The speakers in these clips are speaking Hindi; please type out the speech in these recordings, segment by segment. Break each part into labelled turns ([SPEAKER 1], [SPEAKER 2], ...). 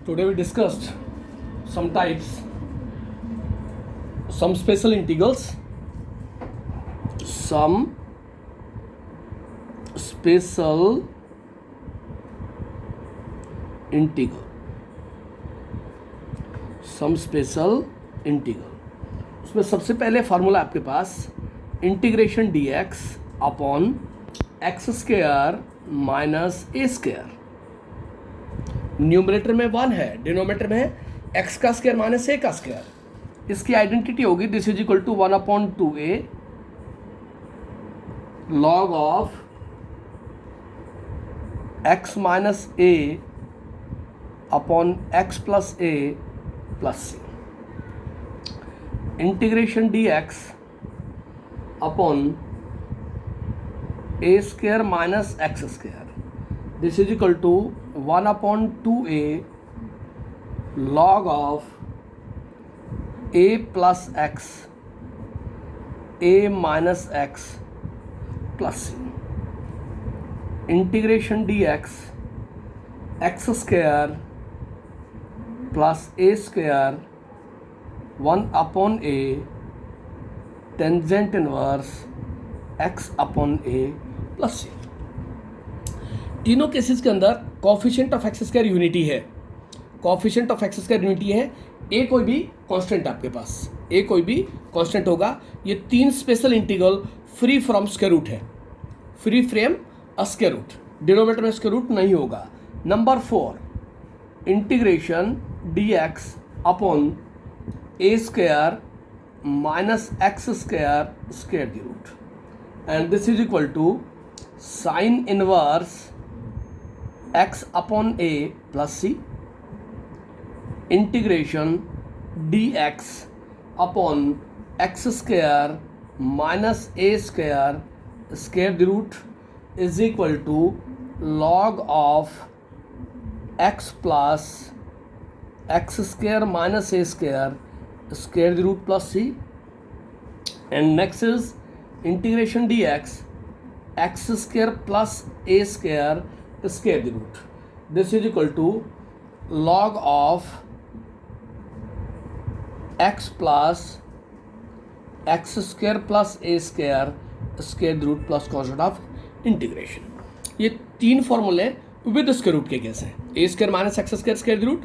[SPEAKER 1] Today we discussed some types, some special integrals, some special integral, उसमें सबसे पहले फार्मूला आपके पास integration d x upon x square minus a square. Numerator में 1 है, डिनोमिनेटर में है एक्स का स्क्वायर माइनस ए का स्क्वायर। इसकी आइडेंटिटी होगी this is equal to 1/2a log of x minus a upon x plus a plus c. Integration d x upon a square minus x square this is equal to 1/2a log of a plus x a minus x plus c। Integration dx x square plus a square 1/a tangent inverse x upon a plus c। तीनों केसेस के अंदर coefficient of x square unity है, coefficient of x square unity है। ए कोई भी कांस्टेंट आपके पास, ए कोई भी कांस्टेंट होगा। ये तीन special integral free from square root है, free from square root, denominator में स्क्वायर रूट नहीं होगा। Number 4 integration d x upon a square minus x square square the root and this is equal to sine inverse x upon a plus c. Integration dx upon x square minus a square square the root is equal to log of x plus x square minus a square square the root plus c. And next is integration dx x square plus a square square the root this is equal to log of x plus x square plus a square square the root plus constant of integration. ये तीन फॉर्मूले विद स्क्वायर रूट के केस हैं, a square minus x square square the root,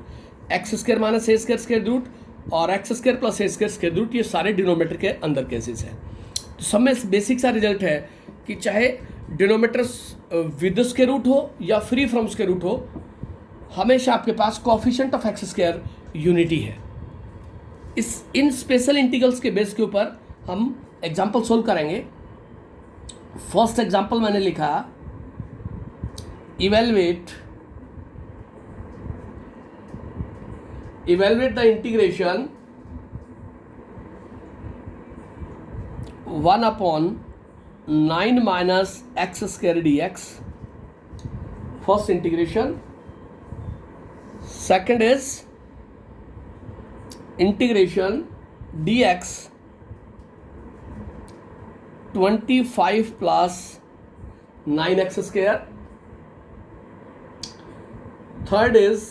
[SPEAKER 1] x square minus a square square the root और x square plus a square square the root. ये सारे डिनोमिनेटर के अंदर केसेस हैं। तो सब में बेसिक सा रिजल्ट है कि चाहे डिनोमिनेटर विद स्क्वायर रूट हो या फ्री फ्रॉम स्क्वायर रूट हो, हमेशा आपके पास coefficient of x square unity है। इन स्पेशल इंटीग्रल्स के बेस के ऊपर हम एग्जांपल सोल्व करेंगे। फर्स्ट एग्जांपल मैंने लिखा evaluate the integration 1/9 minus x square dx, first integration. Second is integration dx 25 plus 9x square. Third is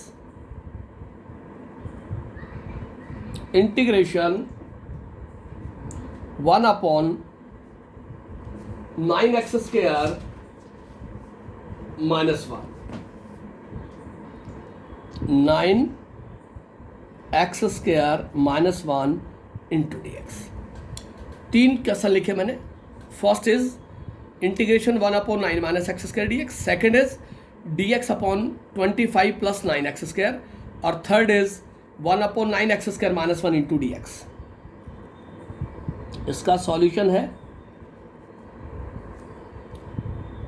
[SPEAKER 1] integration 1/9x square minus 1, 9x square minus 1 into dx। तीन कैसा लिखे मैंने? First is integration 1/9 minus x square dx, second is dx upon 25 plus 9x square और third is 1/9x square minus 1 into dx। इसका सॉल्यूशन है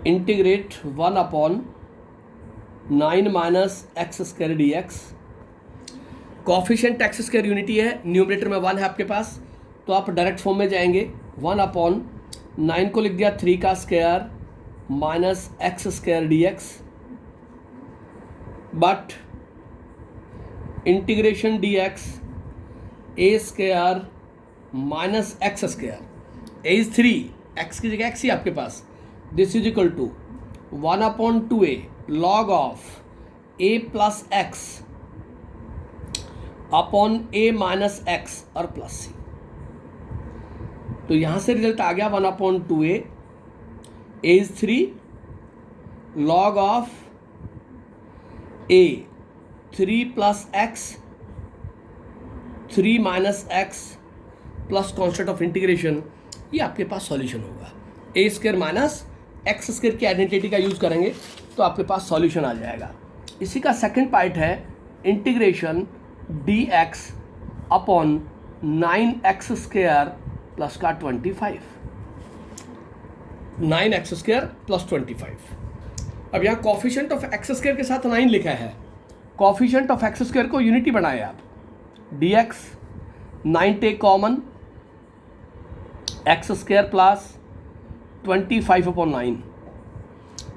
[SPEAKER 1] integrate 1/9 minus x square dx। Coefficient x square unity है, न्यूमरेटर में 1 है आपके पास, तो आप डायरेक्ट फॉर्म में जाएंगे। 1/9 को लिख दिया 3 का square minus x square dx, but integration dx a square minus x square, a is 3, x की जगह एक्स ही आपके पास, this is equal to 1/2a log of a plus x upon a minus x और प्लस सी। तो यहां से रिजल्ट आ गया 1/2a, a is 3 log of a 3 plus x 3 minus x plus constant of integration. ये आपके पास सॉल्यूशन होगा। ए स्क्वायर माइनस एक्स स्क्वायर की आइडेंटिटी का यूज करेंगे तो आपके पास सॉल्यूशन आ जाएगा। इसी का सेकंड पार्ट है integration d x upon 9x square plus का 25, 9x स्क्वायर प्लस 25। अब यहाँ कॉफिशिएंट ऑफ एक्स स्क्वायर के साथ 9 लिखा है। कॉफिशिएंट ऑफ एक्स स्क्वायर को यूनिटी बनाए आप, dx 9 take common, x square plus 25/9।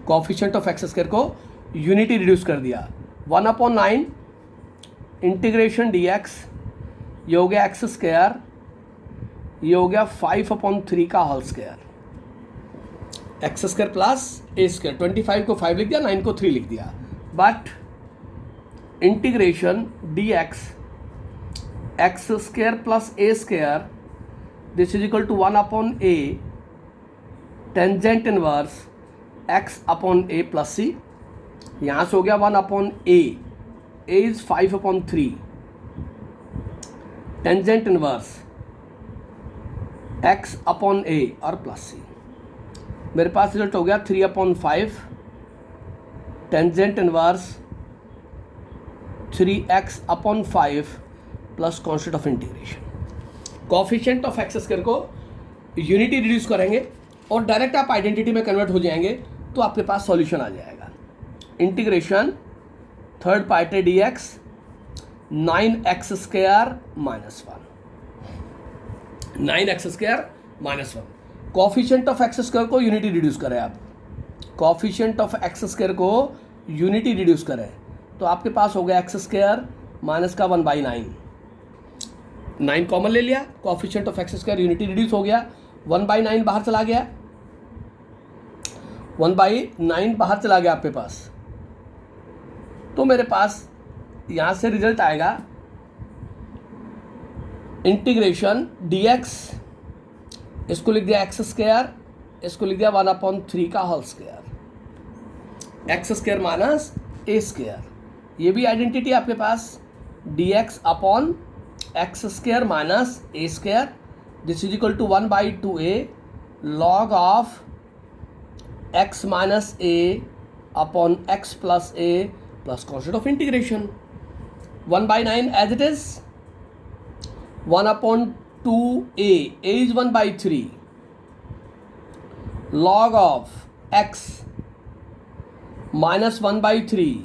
[SPEAKER 1] Coefficient of x square को यूनिटी रिड्यूस कर दिया, 1/9 इंटीग्रेशन dx, ये हो गया एक्स स्क्वायर, ये हो गया 5/3 का whole square, x square plus a square. 25 को 5 लिख दिया, 9 को 3 लिख दिया। But integration dx x square plus a square, this is equal to 1/a tangent inverse x upon a plus c. यहाँ से हो गया 1/a, a is 5/3 tangent inverse x upon a और प्लस सी। मेरे पास रिजल्ट हो गया 3/5 tangent inverse 3x upon 5 plus constant of integration. Coefficient of x square को यूनिटी रिड्यूस करेंगे और डायरेक्ट आप आइडेंटिटी में कन्वर्ट हो जाएंगे तो आपके पास सॉल्यूशन आ जाएगा। इंटीग्रेशन थर्ड पार्ट है dx 9x square minus 1, 9x square minus 1। Coefficient of x square को यूनिटी रिड्यूस करें आप, कॉफिशिएंट ऑफ एक्स स्क्वायर को यूनिटी रिड्यूस करें तो आपके पास हो गया एक्स स्क्वायर माइनस का 1/9, 9 कॉमन ले लिया, coefficient of x square unity reduce हो गया, 1/9 बाहर चला गया, 1/9 बाहर चला गया आपके पास। तो मेरे पास यहाँ से रिजल्ट आएगा इंटीग्रेशन dx, इसको लिख दिया एक्स स्क्वायर, इसको लिख दिया 1/3 का whole square, x square minus a square. ये भी आइडेंटिटी आपके पास dx upon x square minus a square, this is equal to 1/2a log of x minus a upon x plus a plus constant of integration. 1/9 as it is, 1/2a, a is 1/3 log of x minus 1/3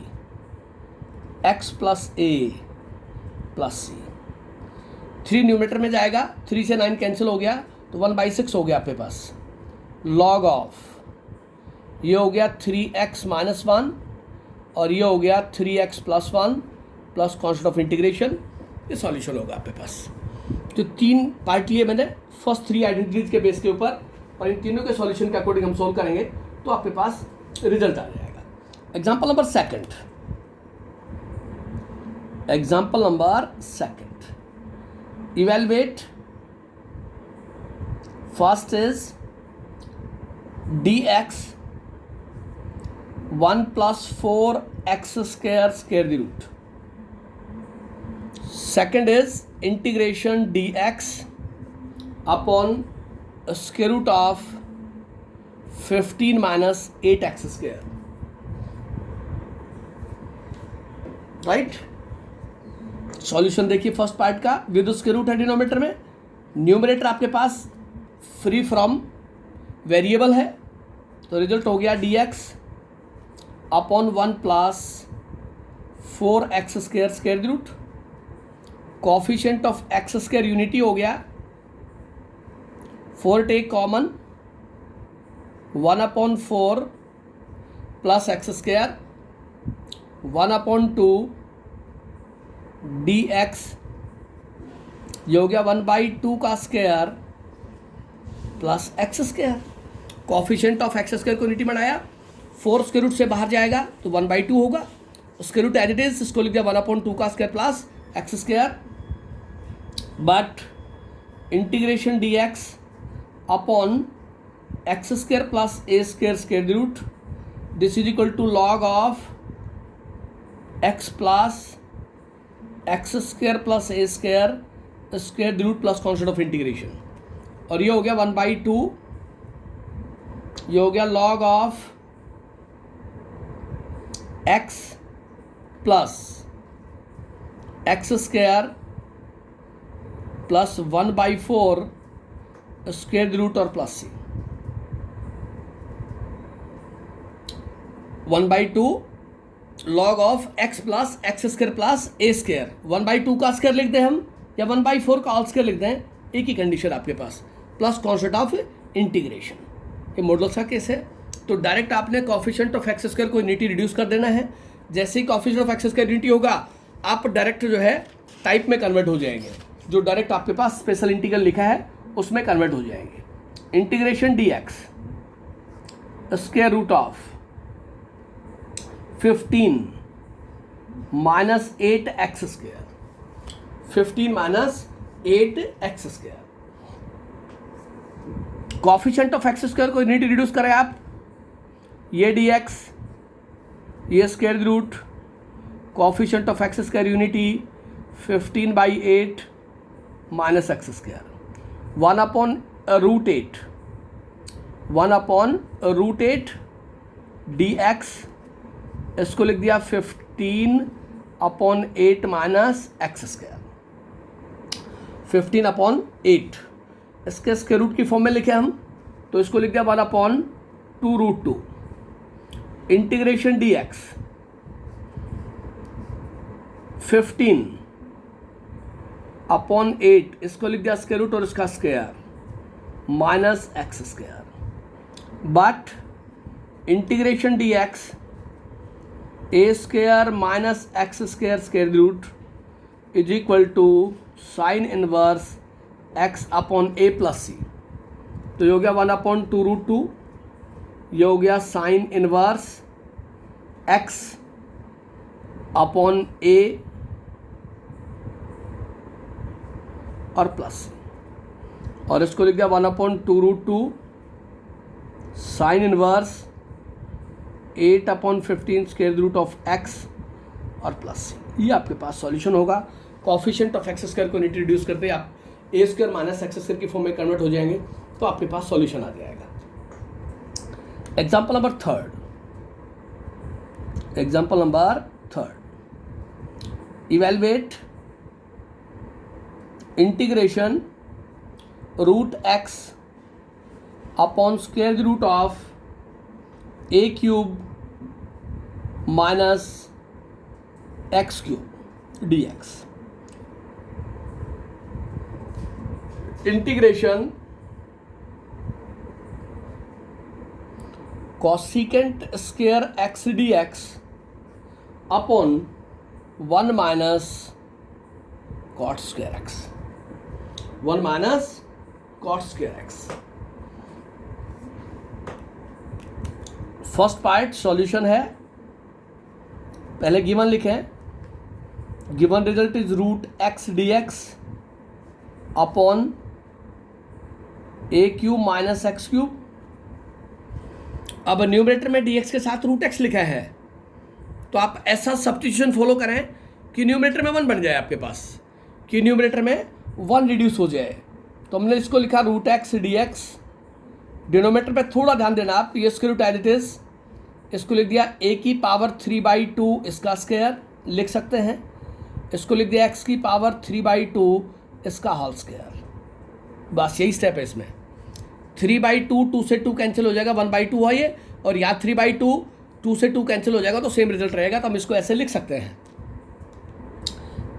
[SPEAKER 1] x plus a plus c। 3 numerator में जाएगा, 3 से 9 कैंसिल हो गया तो 1/6 हो गया आपके पास। log ऑफ ये हो गया 3x माइनस 1 और ये हो गया 3x plus 1 plus constant of integration. ये सॉल्यूशन होगा आपके पास। तो 3 पार्ट लिए मैंने फर्स्ट 3 आइडेंटिटीज के बेस के ऊपर, और इन तीनों के सॉल्यूशन के अकॉर्डिंग हम सोल्व करेंगे तो आपके पास रिजल्ट आ जाएगा। Example number second, example number second, evaluate first is dx 1 plus 4x square square the root. Second is integration dx upon square root of 15 minus 8x square. Right, solution देखिए फर्स्ट पार्ट का, विद स्क्वायर रूट है डिनोमिनेटर में, न्यूमरेटर आपके पास फ्री फ्रॉम वेरिएबल है, तो रिजल्ट हो गया dx upon 1 plus 4x square square the root. Coefficient of x square unity हो गया, 4 take common, 1/4 plus x square 1/2 dx, ये हो गया 1/2 का square plus x square. Coefficient of x square को यूनिटी बनाया, 4 स्क्वायर रूट से बाहर जाएगा तो 1/2 होगा, square root as it is, इसको लिख दिया 1/2 का square plus x square but integration d x upon x square plus a square square root this is equal to log of x plus x square plus a square square root plus constant of integration, और ये हो गया 1/2, ये हो गया log of x plus x square plus 1/4 square root और plus C 1/2 log of x plus x square plus a square 1/2 का स्क्वायर लिख दें हम या 1/4 का ऑल स्क्वायर लिख दें, एक ही कंडीशन आपके पास, प्लस कॉन्स्टेंट ऑफ इंटीग्रेशन। ये मॉडुलस का केस है, तो डायरेक्ट आपने कोएफिशिएंट ऑफ एक्स स्क्वायर को यूनिटी रिड्यूस कर देना है। जैसे ही coefficient of x square unity होगा आप डायरेक्ट जो है टाइप में कन्वर्ट हो जाएंगे, जो डायरेक्ट आपके पास स्पेशल इंटीग्रल लिखा है उसमें कन्वर्ट हो जाएंगे। Integration d x square root of 15 minus 8x square, 15 minus 8x square, coefficient of x square को यूनिटी रिड्यूस करें आप, ये dx ये square root coefficient of x square unity 15/8 minus x square 1/√8 1/√8 dx, इसको लिख दिया 15/8 माइनस एक्स स्क्वायर 15/8, इसके स्क्वायर रूट की फॉर्म में लिखे हम, तो इसको लिख दिया 1/2√2 इंटीग्रेशन डी एक्स 15/8, इसको लिख दिया स्क्वायर रूट और इसका square minus x square, but integration d x a square minus x square square root is equal to sine inverse x upon a plus c, तो ये हो गया 1/2√2, ये हो गया sine inverse x upon a और प्लस सी, और इसको लिख दिया 1/2√2 sine inverse 8/15 square root of x और प्लस सी। ये आपके पास सॉल्यूशन होगा। कोएफिशिएंट ऑफ एक्स स्क्वायर को इंट्रोड्यूस करते आप a square minus x square की फॉर्म में कन्वर्ट हो जाएंगे, तो आपके पास सॉल्यूशन आ जाएगा। Example number third, evaluate integration root x upon square root of a cube minus x cube d x. Integration cosecant square x d x upon 1 minus cot square x, 1 minus cot square x. First part solution है, पहले गिवन लिखें, given result is root x d x upon A cube minus x cube. अब न्यूमरेटर में डी एक्स के साथ रूट एक्स लिखा है, तो आप ऐसा सब्स्टिट्यूशन फॉलो करें कि न्यूमरेटर में 1 बन जाए आपके पास, कि न्यूमरेटर में 1 रिड्यूस हो जाए। तो हमने इसको लिखा root x d x, denominator पे थोड़ा ध्यान देना आप, ये square root as it is, इसको लिख दिया a की पावर 3/2 इसका स्क्वायर लिख सकते हैं, इसको लिख दिया x की पावर 3/2 इसका होल स्क्वायर। बस यही स्टेप है इसमें। 3/2 2 से 2 कैंसिल हो जाएगा, 1/2 हुआ ये, और यहाँ 3/2 2 से 2 कैंसिल हो जाएगा तो सेम रिजल्ट रहेगा, तो हम इसको ऐसे लिख सकते हैं।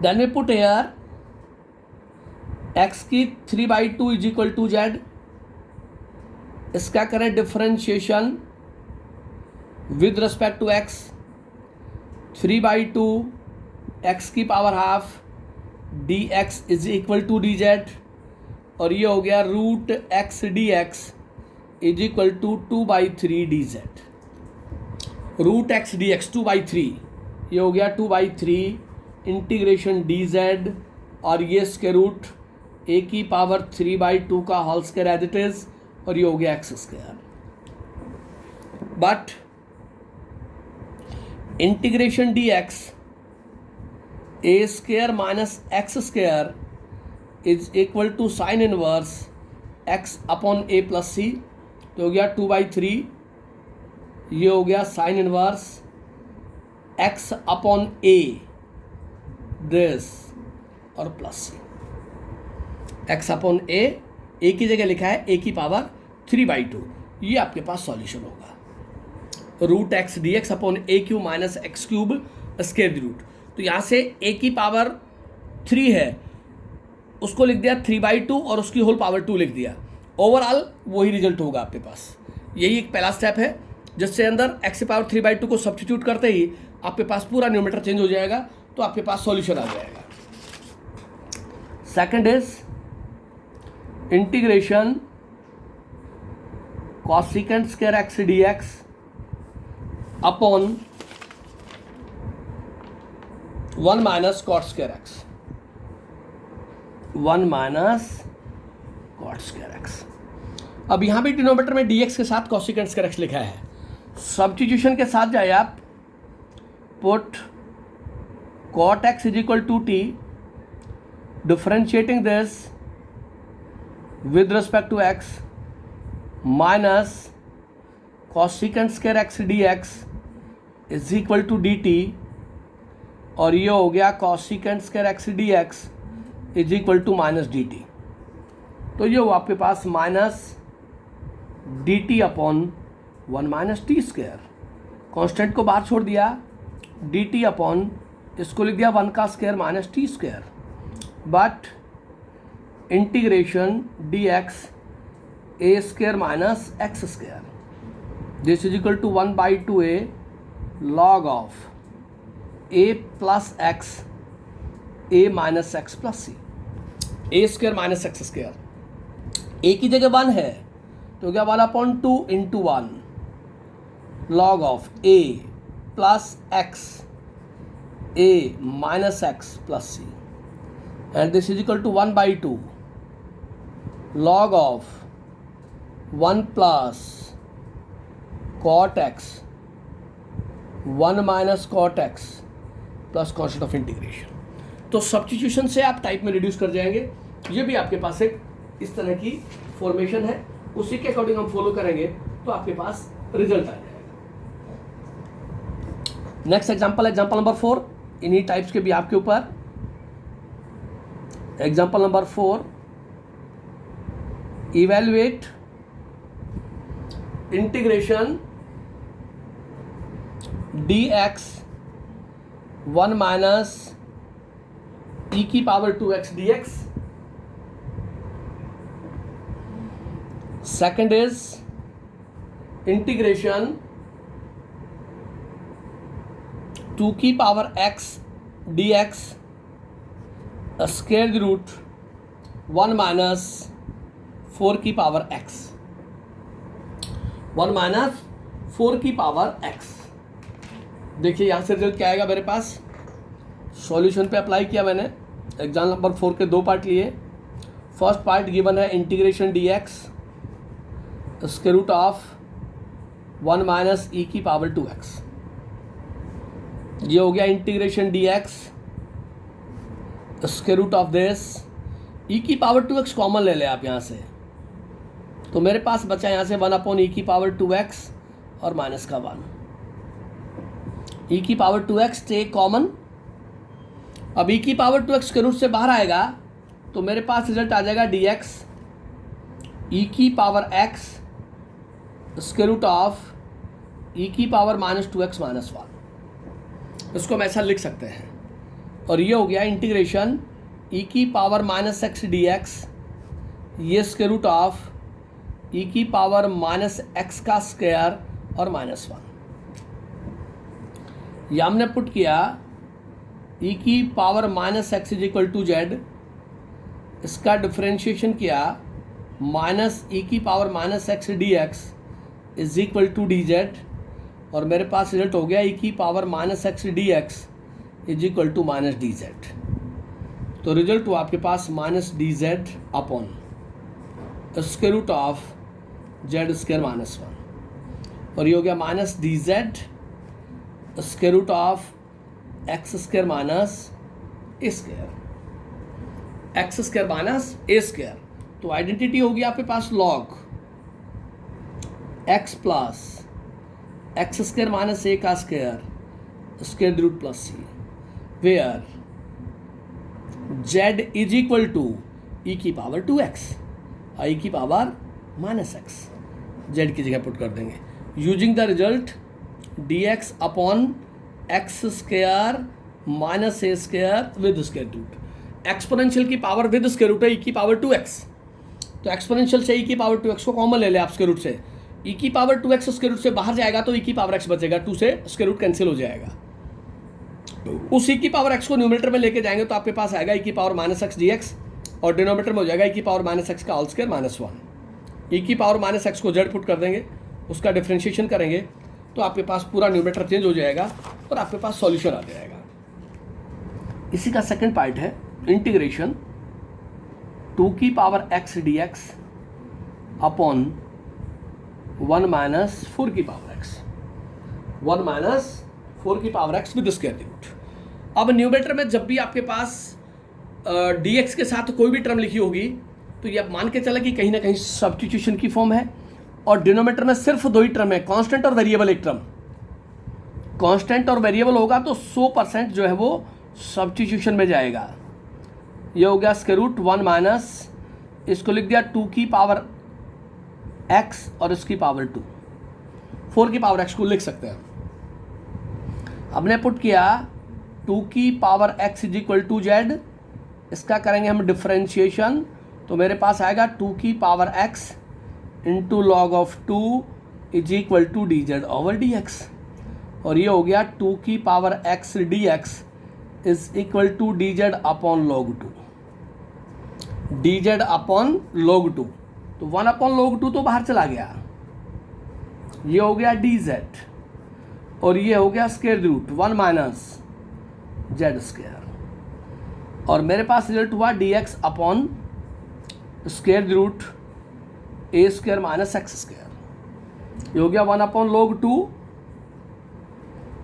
[SPEAKER 1] Then we put here x की 3/2 इज इक्वल टू z, इसका करें differentiation with respect to x, 3/2 x की power half dx is equal to dz, और ये हो गया root x d x is equal to 2/3 dz। Root x d x 2/3, ये हो गया 2/3 इंटीग्रेशन dz, और ये स्क्वायर रूट ए की पावर 3/2 का whole square as it is, और ये हो गया x square. But integration d x a square minus x square is equal to sine inverse x upon a plus c. तो हो गया 2/3, ये हो गया sine inverse x upon a this और plus c. X upon a की जगह लिखा है ए की पावर 3/2. ये आपके पास सॉल्यूशन होगा. Root x d x upon a cube minus x cube square root. तो यहाँ से ए की पावर 3 है, उसको लिख दिया 3/2 और उसकी होल पावर 2 लिख दिया. ओवरऑल वही रिजल्ट होगा आपके पास. यही एक पहला स्टेप है जिससे अंदर एक्स की पावर 3/2 को सब्स्टिट्यूट करते ही आपके पास पूरा न्यूमरेटर चेंज हो जाएगा, तो आपके पास सॉल्यूशन आ जाएगा. Second is integration cosecant square x d x upon 1 minus cot square x. 1 minus cot square x. अब यहां भी डिनोमिनेटर में dx के साथ कॉसिकेंट स्क्वायर एक्स लिखा है. सब्स्टिट्यूशन के साथ जाए आप, put cot x is equal to t, differentiating this with respect to x minus cosecant square x d x is equal to d t, और ये हो गया cosecant square x d x is equal to minus d t. तो ये हो आपके पास minus d t upon 1 minus t square. Constant को बाहर छोड़ दिया, डी टी अपॉन इसको लिख दिया 1 का square minus t square. But integration d x a square minus x square this is equal to 1/2a log of a plus x a minus x plus c. A square minus x square, a की जगह 1 है तो क्या 1/2 into 1 log of a plus x a minus x plus c, and this is equal to 1/2 log of 1 plus cot x 1 minus cot x plus constant of integration. तो सब्स्टिट्यूशन से आप टाइप में रिड्यूस कर जाएंगे. ये भी आपके पास एक इस तरह की फॉर्मेशन है, उसी के अकॉर्डिंग हम फॉलो करेंगे तो आपके पास रिजल्ट आ जाएगा. नेक्स्ट एग्जांपल नंबर 4, इन्हीं टाइप्स के भी आपके ऊपर. Example number 4, evaluate integration dx 1 minus e की power 2x dx. Second is integration 2 की power x dx square root 1 minus 4 की पावर x. 1 माइनस 4 की पावर x. देखिए यहाँ से रिजल्ट क्या आएगा मेरे पास. सॉल्यूशन पे अप्लाई किया मैंने. एग्जाम नंबर 4 के 2 पार्ट लिए. फर्स्ट पार्ट गिवन है integration d x square root of 1 minus e की पावर 2x. ये हो गया integration d x square root of this e की पावर 2x कॉमन ले ले आप यहाँ से, तो मेरे पास बचा यहाँ से 1 ई की पावर 2x और माइनस का 1. ई की पावर 2x टेक कॉमन. अब ई की पावर 2x के रूट से बाहर आएगा तो मेरे पास रिजल्ट आ जाएगा dx ई की power x square root of e की पावर माइनस 2x माइनस 1. इसको हम ऐसा लिख सकते हैं. और ये हो गया इंटीग्रेशन ई की power minus x d x, ये स्क्वायर रूट ऑफ ई की पावर माइनस एक्स का स्क्वायर और माइनस 1. यह हमने पुट किया ई की power minus x is equal to z, इसका डिफ्रेंशिएशन किया माइनस ई की power minus x d x is equal to d z, और मेरे पास रिजल्ट हो गया ई की power minus x d x is equal to minus d z. तो रिजल्ट हुआ आपके पास minus d Z upon square root of z square minus 1, और ये हो गया minus d z square root of x square minus a square, x square minus a square. तो आइडेंटिटी होगी आपके पास log x plus x square minus a का square square root plus c, where z is equal to e की पावर 2x, आई की पावर माइनस एक्स, जेड की जगह पुट कर देंगे using the result dx upon x square minus a square with square root. Exponential की पावर विद स्क्वायर रूट है ई की पावर 2x, तो एक्सपोनेंशियल से ई की पावर 2x को कॉमन ले ले आप स्क्वायर रूट से, ई की पावर 2x स्क्वायर रूट से बाहर जाएगा तो ई की पावर x बचेगा, 2 से स्क्वायर रूट कैंसिल हो जाएगा। उस ई की पावर x को न्यूमरेटर में लेके जाएंगे तो आपके पास आएगा ई की पावर माइनस एक्स dx, और डिनोमिनेटर में हो जाएगा ई की पावर माइनस एक्स का होल स्क्वायर माइनस 1। ई की पावर माइनस एक्स को जेड पुट कर देंगे, उसका डिफ्रेंशिएशन करेंगे तो आपके पास पूरा न्यूमरेटर चेंज हो जाएगा और आपके पास सॉल्यूशन आ जाएगा। इसी का सेकंड पार्ट है इंटीग्रेशन 2 की power x dx upon 1 minus 4 की पावर x, 1 माइनस 4 की power x with square root. अब न्यूमरेटर में जब भी आपके पास dx के साथ कोई भी टर्म लिखी होगी तो ये आप मान के चला कि कहीं ना कहीं सब्स्टिट्यूशन की फॉर्म है, और डिनोमिनेटर में सिर्फ 2 ही टर्म है, कांस्टेंट और वेरिएबल। एक टर्म कांस्टेंट और वेरिएबल होगा तो 100% जो है वो सब्स्टिट्यूशन में जाएगा। ये हो गया स्क्वायर रूट 1 माइनस, इसको लिख दिया 2 की पावर x और इसकी पावर 2, 4 की पावर x को लिख सकते हैं। हमने पुट किया 2 की power x is equal to z, इसका करेंगे हम डिफ्रेंशिएशन तो मेरे पास आएगा 2 की power x into log of 2 is equal to d z over d x, और ये हो गया 2 की power x d x is equal to d Z upon log 2, d Z upon log 2, तो 1 अपॉन लॉग 2 तो बाहर चला गया, ये हो गया डी जेड, और ये हो गया square root 1 minus Z square, और मेरे पास रिजल्ट हुआ d x upon square root a square minus x square. ये हो गया 1 अपॉन लॉग 2,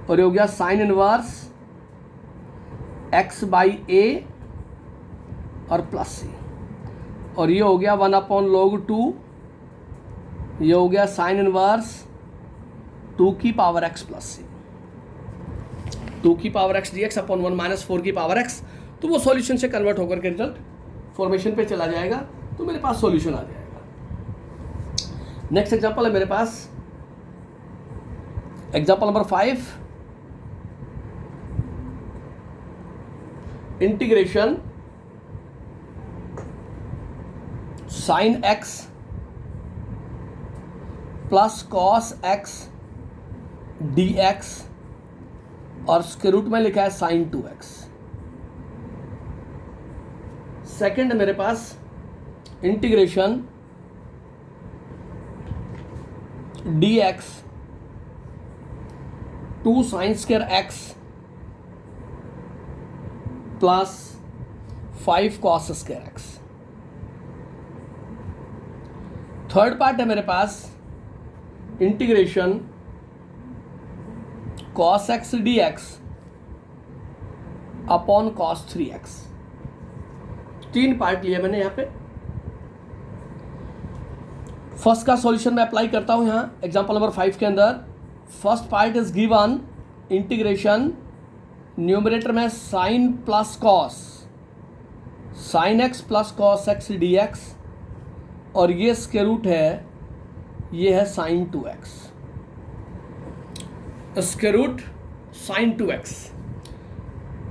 [SPEAKER 1] और ये हो गया साइन इनवर्स x बाई ए और प्लस सी, और ये हो गया 1 अपॉन लॉग 2, ये हो गया साइन इनवर्स 2 की पावर x प्लस सी, 2 की power x dx upon 1 minus 4 की पावर x, तो वो सॉल्यूशन से कन्वर्ट होकर के रिजल्ट फॉर्मेशन पे चला जाएगा, तो मेरे पास सॉल्यूशन आ जाएगा। नेक्स्ट एग्जांपल है मेरे पास example number 5, integration sine x plus cos x dx, और स्क्वायर रूट में लिखा है साइन 2x। सेकंड मेरे पास integration dx 2 sine square x plus 5 cos square x। Third part है मेरे पास integration cos x dx upon cos 3x। 3 part लिया मैंने यहाँ पे। फर्स्ट का सॉल्यूशन मैं अप्लाई करता हूँ यहाँ एग्जांपल नंबर 5 के अंदर। First part is given integration numerator में sine plus cos, sine x plus cos x d x, और ये स्क्वायर रूट है, ये है sine 2x, square root sine 2x।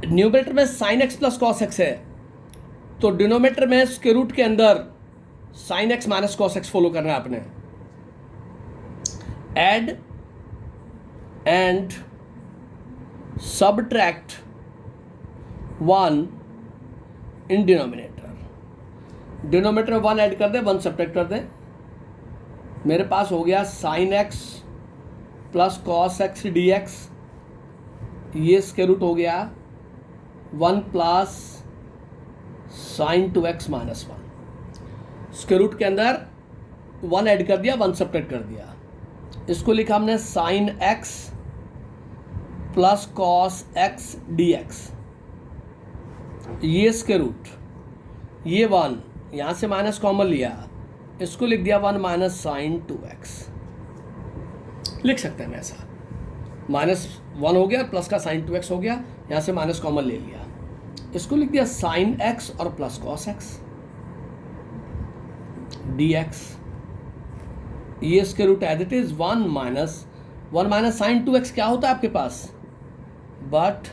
[SPEAKER 1] Numerator में sine x plus cos x है, तो डिनोमिनेटर में स्क्वायर रूट के अंदर sine x minus cos x follow करना है आपने। Add and subtract 1 in denominator. Denominator में 1 ऐड कर दे, 1 सब्ट्रैक्ट कर दे। मेरे पास हो गया sine x plus cos x d x, ये स्क्वायर रूट हो गया 1 plus sine 2x minus 1, square root के अंदर 1 ऐड कर दिया, 1 सब्ट्रैक्ट कर दिया, इसको लिखा हमने sine x plus cos x dx, ये स्क्वायर रूट, ये 1 यहाँ से माइनस कॉमन लिया, इसको लिख दिया 1 माइनस साइन 2x, लिख सकते हैं ऐसा, -1 हो गया प्लस का साइन 2x हो गया, यहाँ से माइनस कॉमन ले लिया, इसको लिख दिया साइन x और प्लस कॉस x dx, ये square root as it is 1 minus sine 2x क्या होता है आपके पास, but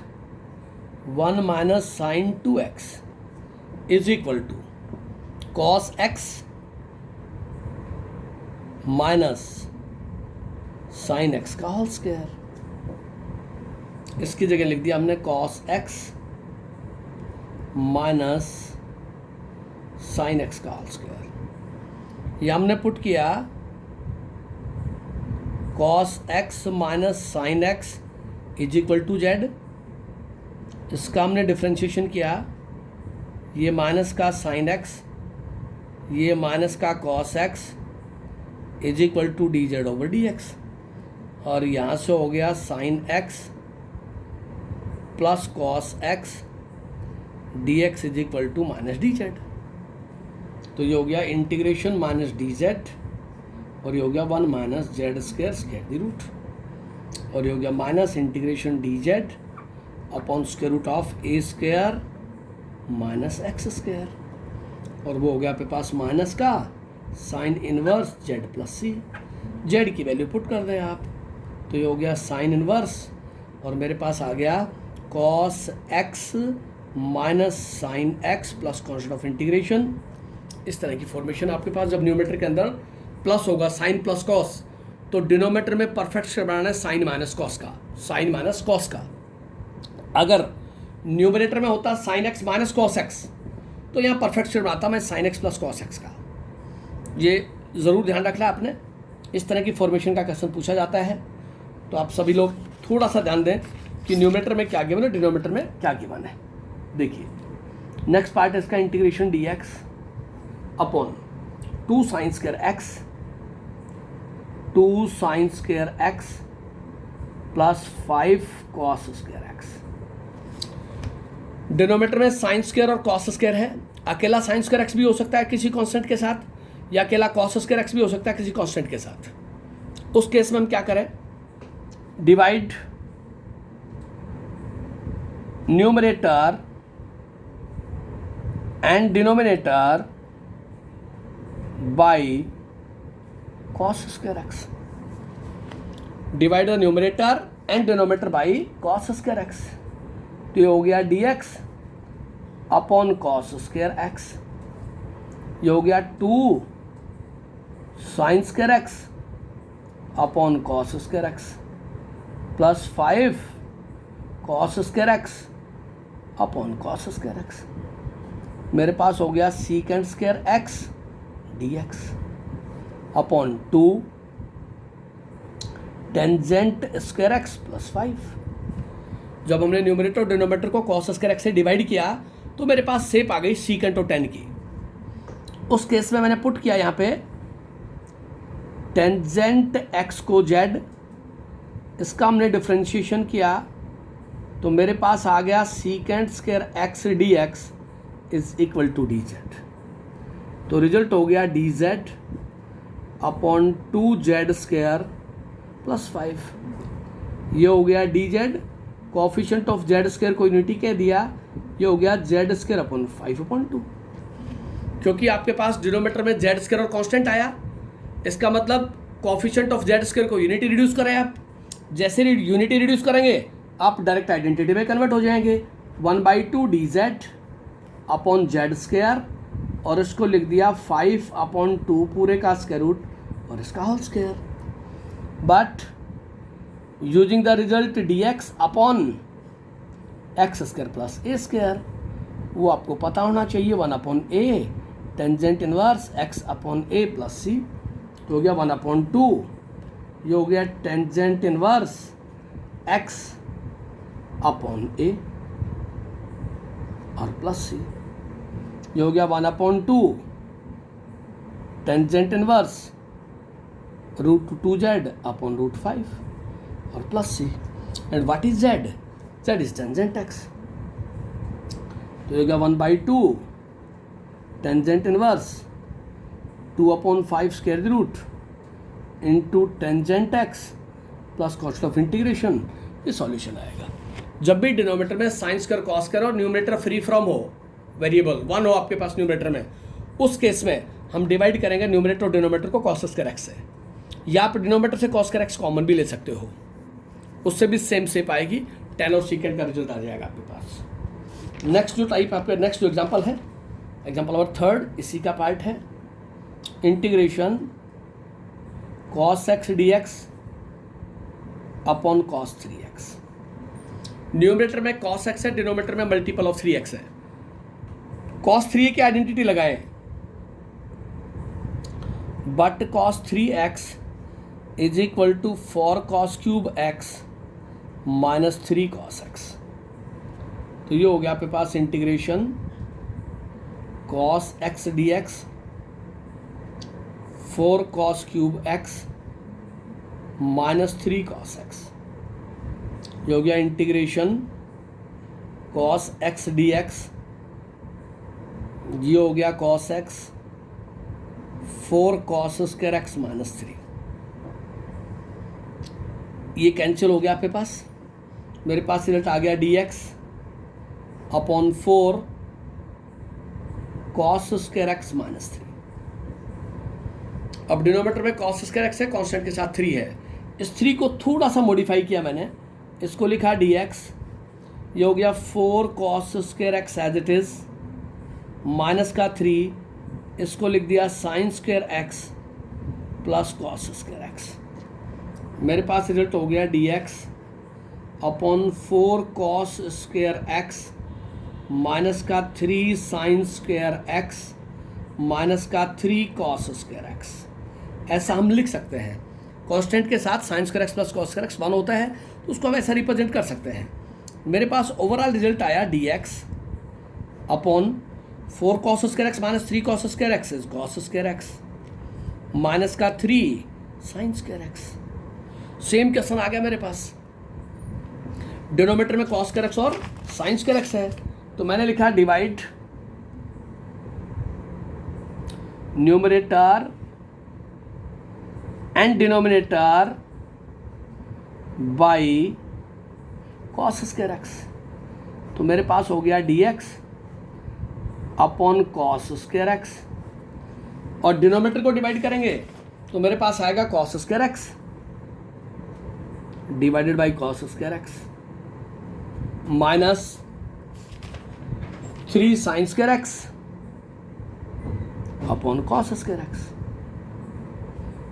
[SPEAKER 1] 1 minus sine 2x is equal to cos x minus sine x का होल स्क्वायर, इसकी जगह लिख दिया हमने cos x minus sine x का होल स्क्वायर, ये हमने पुट किया cos x minus sine x is equal to z, इसका हमने डिफ्रेंशिएशन किया, ये माइनस का साइन x, ये माइनस का cos x is equal to d z over d x, और यहाँ से हो गया sine x plus cos x d x is equal to minus d z, तो ये हो गया इंटीग्रेशन माइनस डी जेड, और ये हो गया 1 minus Z square square the root, और ये हो गया minus integration D Z upon square root of a square minus x square, और वो हो गया आपके पास माइनस का sine inverse Z plus C, Z की वैल्यू पुट कर दें आप, तो ये हो गया साइन इनवर्स, और मेरे पास आ गया cos x minus sign x plus constant of integration, इस तरह की फॉर्मेशन आपके पास। जब न्यूमेटर के अंदर प्लस होगा साइन प्लस कॉस, तो डिनोमीटर में परफेक्ट स्क्वायर बनाना है साइन माइनस कॉस का, साइन माइनस कॉस का। अगर न्यूमरेटर में होता sign x minus cos x, तो यहाँ परफेक्ट स्क्वायर बनाता मैं sign x plus cos x का। ये ज़रूर ध्यान रखना आपने, इस तरह की फॉर्मेशन का क्वेश्चन पूछा जाता है, तो आप सभी लोग थोड़ा सा ध्यान दें कि न्यूमरेटर में क्या गिवन है, डिनोमीटर में क्या गिवन है। देखिए नेक्स्ट पार्ट है इसका integration d x upon 2 sine square x, 2 sine square x plus 5 cos square x. Denominator में साइन स्क्वायर और कॉस स्क्वायर है, अकेला साइन स्क्वायर एक्स भी हो सकता है किसी कांस्टेंट के साथ, या अकेला कॉस स्क्वायर एक्स भी हो सकता है किसी कांस्टेंट के साथ। उस केस में हम क्या करें, divide numerator and denominator by cos square x, divide the numerator and denominator by cos square x, तो ये हो गया dx upon cos square x, ये हो गया 2 sin square x upon cos square x plus 5 cos square x upon cos square x। मेरे पास हो गया secant square x dx upon 2 tangent square x plus 5। जब हमने न्यूमरेटर और डिनोमिनेटर को cos स्क्वायर x से डिवाइड किया, तो मेरे पास शेप आ गई सीकेंट और टेन की। उस केस में मैंने पुट किया यहाँ पे टेंजेंट x को z, इसका हमने डिफ्रेंशिएशन किया, तो मेरे पास आ गया secant square x dx is equal to d z, तो रिजल्ट हो गया d Z upon 2z square plus 5। ये हो गया d z, coefficient of z square को यूनिटी कह दिया, ये हो गया जेड स्क्वायर अपॉन 5/2, क्योंकि आपके पास डिनोमीटर में जेड स्क्वायर और कांस्टेंट आया, इसका मतलब कोफिशिएंट ऑफ जेड स्क्वायर को यूनिटी रिड्यूस करें आप। जैसे यूनिटी रिड्यूस करेंगे आप डायरेक्ट आइडेंटिटी में कन्वर्ट हो जाएंगे, 1/2 D Z upon Z square, और इसको लिख दिया 5/2 पूरे का स्क्वायर रूट और इसका whole square, but using the result d x upon x square plus a square, वो आपको पता होना चाहिए 1/a tangent inverse x upon a plus c, तो हो गया 1/2, ये हो गया tangent inverse x upon a और प्लस सी। ये हो गया 1/2 टेंजेंट इनवर्स √2z अपॉन √5 और plus c. And what is z? z is tangent x। तो ये हो गया 1/2 tangent inverse 2/5 square root into tangent x plus cost of integration. ये सॉल्यूशन आएगा। जब भी डिनोमिनेटर में साइन स्क्वायर कॉस स्क्वायर और न्यूमरेटर फ्री फ्रॉम हो, वेरिएबल 1 हो आपके पास न्यूमरेटर में, उस केस में हम डिवाइड करेंगे न्यूमरेटर और डिनोमिनेटर को कॉस स्क्वायर एक्स से, या आप डिनोमिनेटर से कॉस स्क्वायर एक्स कॉमन भी ले सकते हो, उससे भी सेम शेप आएगी, tan और सीकेंड का रिजल्ट आ जाएगा आपके पास। नेक्स्ट जो टाइप आपका नेक्स्ट जो एग्जांपल है, एग्जांपल नंबर 3 इसी का पार्ट है, integration cos x dx upon cos 3x। Numerator में cos x है, डिनोमिनेटर में मल्टीपल ऑफ 3x है। cos 3 की आइडेंटिटी लगाएं, but cos 3x is equal to 4 cos cube x minus 3 cos x। तो ये हो गया आपके पास integration cos x dx 4 cos cube x minus 3 cos x। ये हो गया इंटीग्रेशन cos x dx, ये हो गया cos x 4 cos square x minus 3। ये कैंसिल हो गया आपके पास, मेरे पास रिजल्ट आ गया dx upon 4 cos square x minus 3। अब डिनोमिनेटर में cos स्क्वायर x है, कांस्टेंट के साथ 3 है। इस 3 को थोड़ा सा मॉडिफाई किया मैंने, इसको लिखा dx, ये हो गया 4 cos square x as it is minus का 3, इसको लिख दिया sine square x plus cos square x। मेरे पास रिजल्ट हो गया dx upon 4 cos square x minus का 3 साइन स्क्वायर x माइनस का 3 cos स्क्वायर x। ऐसा हम लिख सकते हैं, कांस्टेंट के साथ sign square x plus cos square x 1 होता है, तो उसको हम ऐसा रिप्रेजेंट कर सकते हैं। मेरे पास ओवरऑल रिजल्ट आया dx upon 4 cos square x minus 3 cos square x is cos square x minus का 3 sine square x। Same question आ गया मेरे पास, डिनोमिनेटर में cos स्क्वायर x और साइन स्क्वायर x है, तो मैंने लिखा divide numerator and denominator by cos square x। तो मेरे पास हो गया dx upon cos square x, और डिनोमिनेटर को डिवाइड करेंगे तो मेरे पास आएगा cos square x divided by cos square x minus 3 sine square x upon cos square x।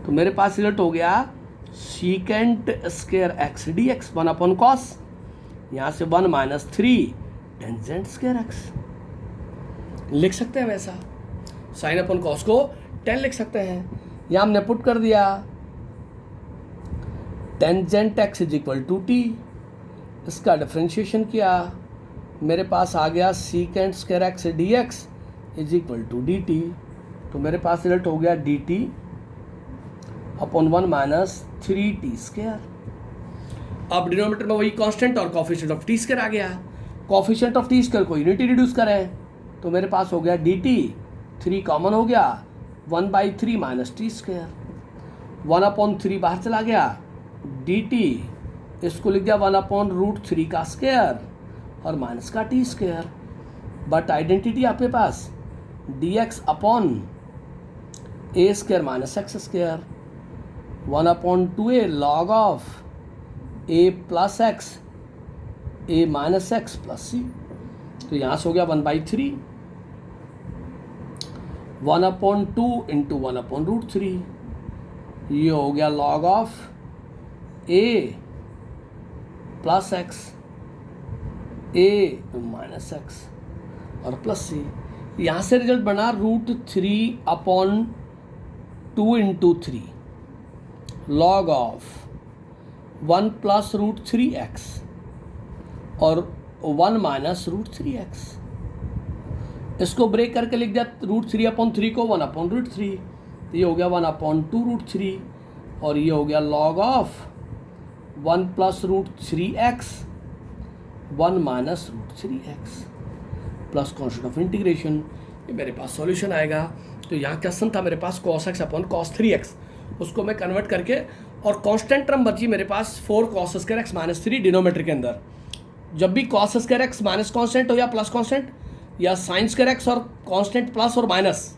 [SPEAKER 1] तो मेरे पास रिजल्ट हो गया secant square x dx 1 upon cos, यहाँ से 1 माइनस 3 टेंजेंट स्क्वायर x लिख सकते हैं। वैसा साइन अपॉन cos को 10 लिख सकते हैं, यहाँ हमने पुट कर दिया tangent x is equal to t, इसका डिफ्रेंशिएशन किया, मेरे पास आ गया secant square x dx is equal to dt। तो मेरे पास रिजल्ट हो गया dt upon 1 minus 3t square. अब डिनोमिनेटर में वही कांस्टेंट और कोफिशिएंट ऑफ टी स्क्वायर आ गया, कोफिशिएंट ऑफ टी स्क्वायर को यूनिटी रिड्यूस करें तो मेरे पास हो गया dt, 3 कॉमन हो गया 1/3 माइनस टी स्क्वायर, 1/3 बाहर चला गया, dt इसको लिख दिया 1/√3 का स्क्वायर और माइनस का टी स्क्वायर। बट आइडेंटिटी आपके पास dx upon a square minus x square 1/2a log of a plus x a minus x plus c. तो यहाँ से हो गया 1/3, 1/2 इंटू 1/√3, ये हो गया log of a plus x a minus x और प्लस सी। यहाँ से रिजल्ट बना √3/2 into 3 log of 1 plus √3x और 1 माइनस √3x। इसको ब्रेक करके लिख दिया √3/3 को 1/√3, तो ये हो गया 1/2√3, और ये हो गया log of 1 + √3x 1 - √3x plus constant of integration. ये मेरे पास सॉल्यूशन आएगा। तो यहाँ क्वेश्चन था मेरे पास cos x / cos 3x, उसको मैं कन्वर्ट करके, और कांस्टेंट टर्म बची मेरे पास 4 cos स्क्वायर x - 3 डिनोमीटर के अंदर। जब भी cos square x minus constant हो या प्लस कॉन्स्टेंट, या साइन स्क्वायर x और कांस्टेंट प्लस और माइनस,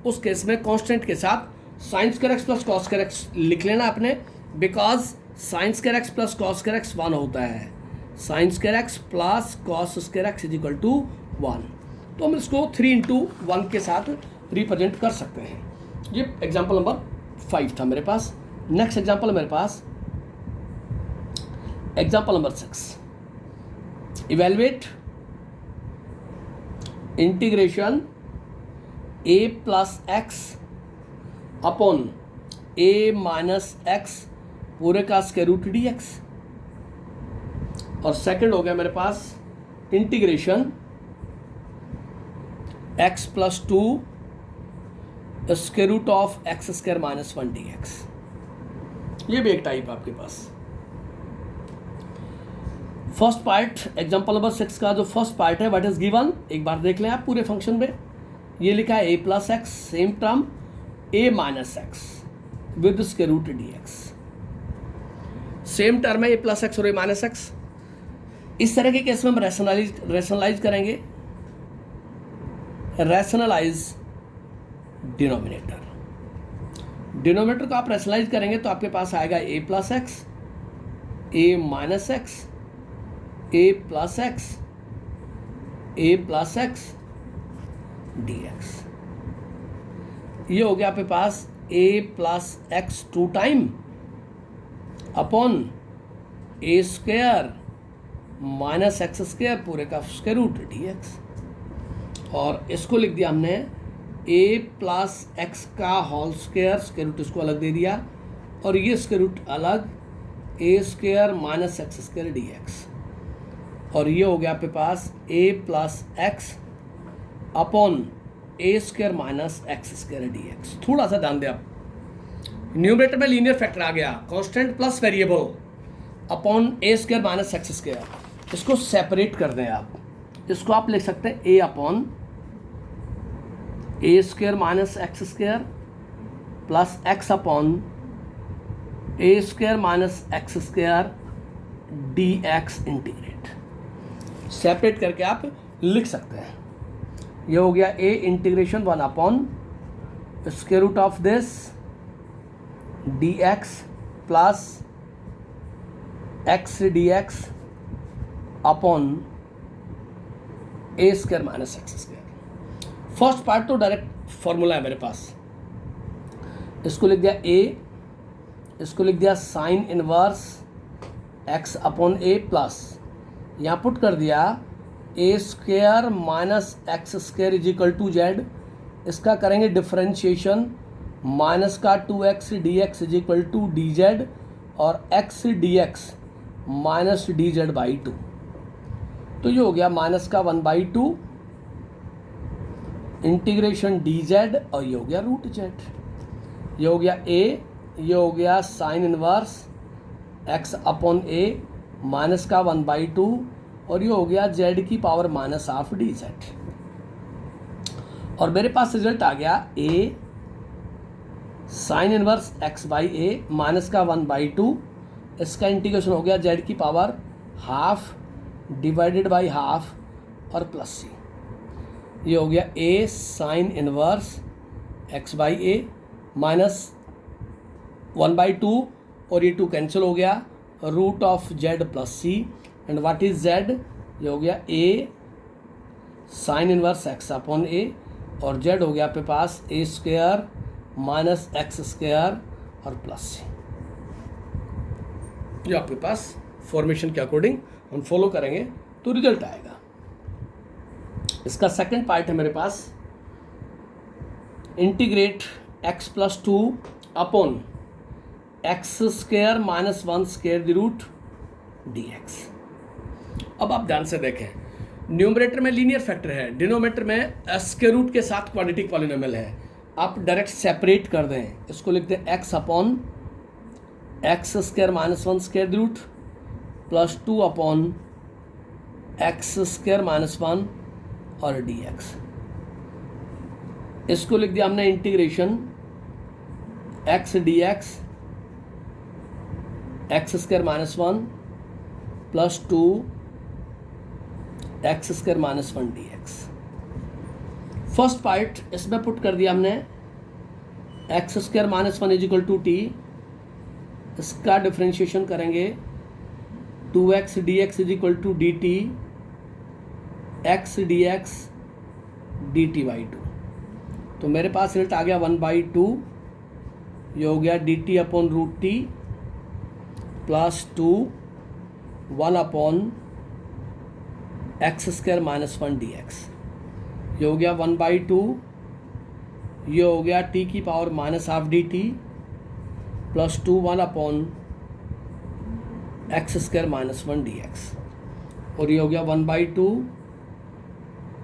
[SPEAKER 1] उस केस में कांस्टेंट के साथ sign square x plus cos square x लिख लेना आपने, because sign square x plus cos square x 1 होता है। Sign square x plus cos square x = 1। तो हम इसको 3 × 1 के साथ रिप्रेजेंट कर सकते हैं। ये एग्जाम्पल नंबर 5 था मेरे पास। नेक्स्ट एग्जाम्पल मेरे पास example number 6। Evaluate integration a + x upon a - x पूरे का स्क्वायर रूट dx, और सेकंड हो गया मेरे पास integration x + 2 square root of x² - 1 dx। ये भी एक टाइप आपके पास। फर्स्ट पार्ट एग्जांपल नंबर 6 का जो फर्स्ट पार्ट है व्हाट इज गिवन, एक बार देख लें आप पूरे फंक्शन में। ये लिखा है a + x, same term a - x with square root dx। Same term है a + x और a - x। इस तरह के केस में हम रैशनलाइज करेंगे, रैशनलाइज डिनोमिनेटर। डिनोमिनेटर को आप रैशनलाइज करेंगे तो आपके पास आएगा a + x, a - x, a + x, a + x dx। ये हो गया आपके पास a + x 2 time upon a² - x² पूरे का स्क्वायर रूट dx, और इसको लिख दिया हमने a + x का होल स्क्वायर, स्क्वायर रूट इसको अलग दे दिया, और ये स्क्वायर रूट अलग a² - x² dx, और ये हो गया आपके पास a + x upon a² - x² dx। थोड़ा सा ध्यान दें आप, न्यूमरेटर में लीनियर फैक्टर आ गया, constant plus variable upon a² - x²। इसको सेपरेट कर दें आप, इसको आप लिख सकते हैं a upon a² - x² plus x upon a² - x² dx integrate. Separate करके आप लिख सकते हैं। ये हो गया a integration 1 upon square root of this dx plus x dx upon a² - x²। First part तो डायरेक्ट फॉर्मूला है मेरे पास, इसको लिख दिया a, इसको लिख दिया sign inverse x upon a plus, यहाँ पुट कर दिया a² - x² = z। इसका करेंगे डिफरेंशिएशन, माइनस का 2x dx = dz, और x dx माइनस dz/2। तो ये हो गया माइनस का 1/2 इंटीग्रेशन dz, और ये हो गया रूट z। ये हो गया a, ये हो गया sine inverse x upon a minus का 1/2, और ये हो गया z की पावर -12 dz। और मेरे पास रिजल्ट आ गया a sine inverse x/a minus का 1/2, इसका इंटीग्रेशन हो गया z की पावर ½ डिवाइडेड बाई ½ और प्लस c। ये हो गया a sine inverse x/a minus 1/2, और ये 2 कैंसिल हो गया, root of z plus c, and what is z, ये हो गया a sine inverse x upon a, और z हो गया आपके पास a² माइनस x² और प्लस c। जो आपके पास फॉर्मेशन के अकॉर्डिंग हम फॉलो करेंगे तो रिजल्ट आएगा। इसका सेकंड पार्ट है मेरे पास integrate x + 2 upon x² - 1² √dx। अब आप ध्यान से देखें, न्यूमरेटर में लीनियर फैक्टर है, डिनोमिनेटर में स्क्वायर रूट के साथ क्वाड्रेटिक पॉलिनोमियल है। आप डायरेक्ट सेपरेट कर दें, इसको लिखते हैं x upon x square minus 1 square root plus 2 upon x square minus 1 और डी एक्स। इसको लिख दिया हमने integration x d x x square minus 1 plus 2 x square minus 1 d x. First part इसमें पुट कर दिया हमने x square minus 1 is equal to t, इसका डिफ्रेंशिएशन करेंगे 2x dx is equal to d t x d x D T by 2। तो मेरे पास रिजल्ट आ गया 1/2, ये हो गया d t upon root t plus 2 1 upon x square minus 1 d x. ये हो गया 1/2, ये हो गया टी की power minus half d t plus 2 1 upon x square minus 1 d x. और ये हो गया 1/2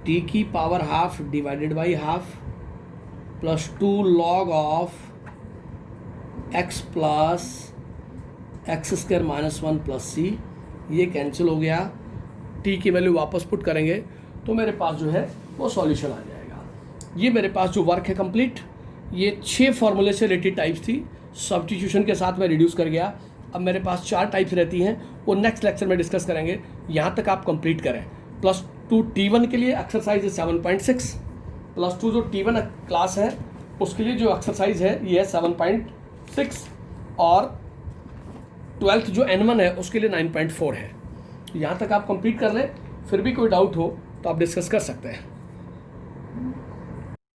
[SPEAKER 1] टी की power half divided by half plus 2 log of x plus x square minus 1 plus c. ये कैंसिल हो गया, टी की वैल्यू वापस पुट करेंगे तो मेरे पास जो है वो सॉल्यूशन आ जाएगा। ये मेरे पास जो वर्क है कंप्लीट, ये 6 फॉर्मूले से रिलेटेड टाइप्स थी, सब्स्टिट्यूशन के साथ मैं रिड्यूस कर गया। अब मेरे पास 4 टाइप्स रहती हैं, वो नेक्स्ट लेक्चर में डिस्कस करेंगे। यहाँ तक आप कंप्लीट करें। +2 T1 के लिए एक्सरसाइज है 7.6, +2 जो T1 क्लास है उसके लिए जो एक्सरसाइज है ये है 7.6, और 12th जो N1 है उसके लिए 9.4 है। यहाँ तक आप कंप्लीट कर लें, फिर भी कोई डाउट हो तो आप डिस्कस कर सकते हैं।